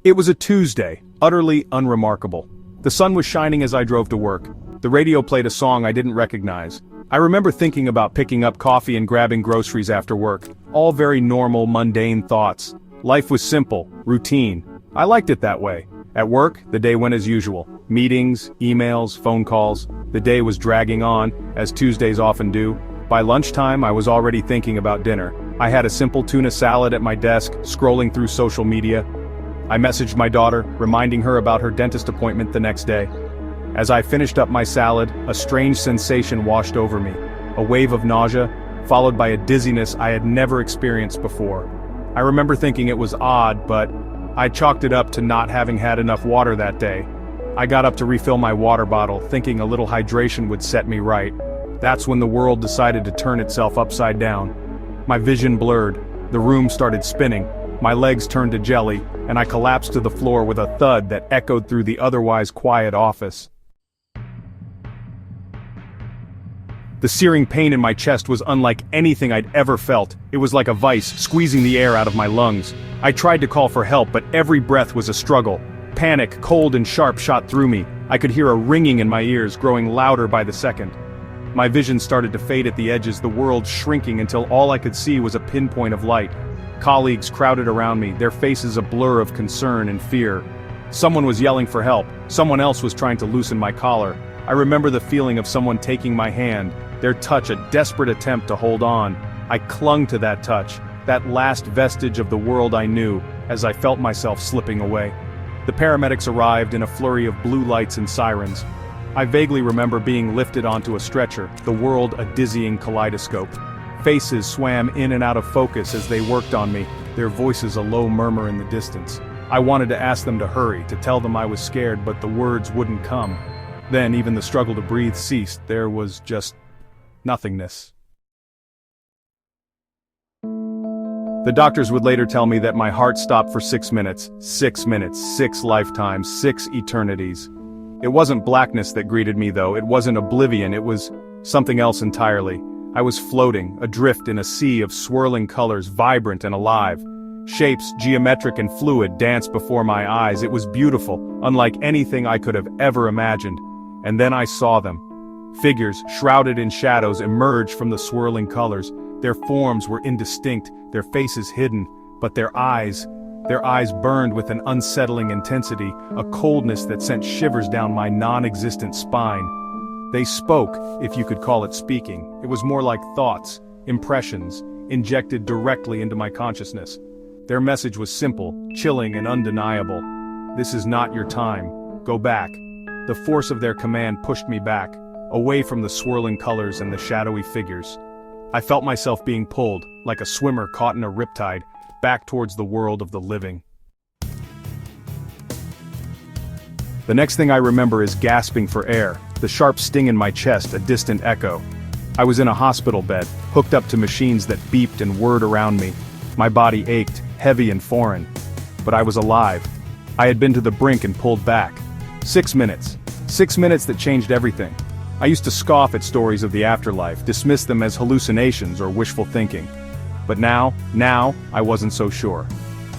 It was a Tuesday, utterly unremarkable. The sun was shining as I drove to work. The radio played a song I didn't recognize. I remember thinking about picking up coffee and grabbing groceries after work. All very normal, mundane thoughts. Life was simple, routine. I liked it that way. At work, the day went as usual. Meetings, emails, phone calls. The day was dragging on, as Tuesdays often do. By lunchtime, I was already thinking about dinner. I had a simple tuna salad at my desk, scrolling through social media. I messaged my daughter, reminding her about her dentist appointment the next day. As I finished up my salad, a strange sensation washed over me. A wave of nausea, followed by a dizziness I had never experienced before. I remember thinking it was odd, but I chalked it up to not having had enough water that day. I got up to refill my water bottle, thinking a little hydration would set me right. That's when the world decided to turn itself upside down. My vision blurred, the room started spinning, my legs turned to jelly, and I collapsed to the floor with a thud that echoed through the otherwise quiet office. The searing pain in my chest was unlike anything I'd ever felt. It was like a vice, squeezing the air out of my lungs. I tried to call for help, but every breath was a struggle. Panic, cold and sharp, shot through me. I could hear a ringing in my ears, growing louder by the second. My vision started to fade at the edges, the world shrinking until all I could see was a pinpoint of light. Colleagues crowded around me, their faces a blur of concern and fear. Someone was yelling for help. Someone else was trying to loosen my collar. I remember the feeling of someone taking my hand, their touch a desperate attempt to hold on. I clung to that touch, that last vestige of the world I knew, as I felt myself slipping away. The paramedics arrived in a flurry of blue lights and sirens. I vaguely remember being lifted onto a stretcher, the world a dizzying kaleidoscope. Faces swam in and out of focus as they worked on me, their voices a low murmur in the distance. I wanted to ask them to hurry, to tell them I was scared, but the words wouldn't come. Then even the struggle to breathe ceased. There was just nothingness. The doctors would later tell me that my heart stopped for 6 minutes, 6 minutes, 6 lifetimes, 6 eternities. It wasn't blackness that greeted me though, it wasn't oblivion, it was something else entirely. I was floating, adrift in a sea of swirling colors, vibrant and alive. Shapes, geometric and fluid, danced before my eyes. It was beautiful, unlike anything I could have ever imagined. And then I saw them. Figures, shrouded in shadows, emerged from the swirling colors. Their forms were indistinct, their faces hidden, but their eyes burned with an unsettling intensity, a coldness that sent shivers down my non-existent spine. They spoke, if you could call it speaking. It was more like thoughts, impressions, injected directly into my consciousness. Their message was simple, chilling and undeniable. This is not your time. Go back. The force of their command pushed me back, away from the swirling colors and the shadowy figures. I felt myself being pulled, like a swimmer caught in a riptide, back towards the world of the living. The next thing I remember is gasping for air, the sharp sting in my chest a distant echo. I was in a hospital bed, hooked up to machines that beeped and whirred around me. My body ached, heavy and foreign. But I was alive. I had been to the brink and pulled back. 6 minutes. 6 minutes that changed everything. I used to scoff at stories of the afterlife, dismiss them as hallucinations or wishful thinking. But now, I wasn't so sure.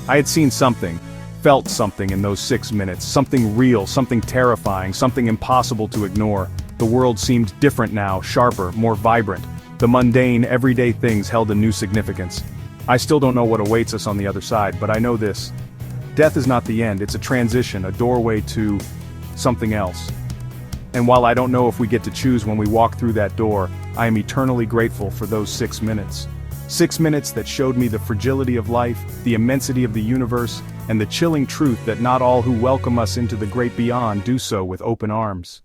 I had seen something, felt something in those 6 minutes, something real, something terrifying, something impossible to ignore. The world seemed different now, sharper, more vibrant. The mundane, everyday things held a new significance. I still don't know what awaits us on the other side, but I know this. Death is not the end, it's a transition, a doorway to something else. And while I don't know if we get to choose when we walk through that door, I am eternally grateful for those 6 minutes. 6 minutes that showed me the fragility of life, the immensity of the universe, and the chilling truth that not all who welcome us into the great beyond do so with open arms.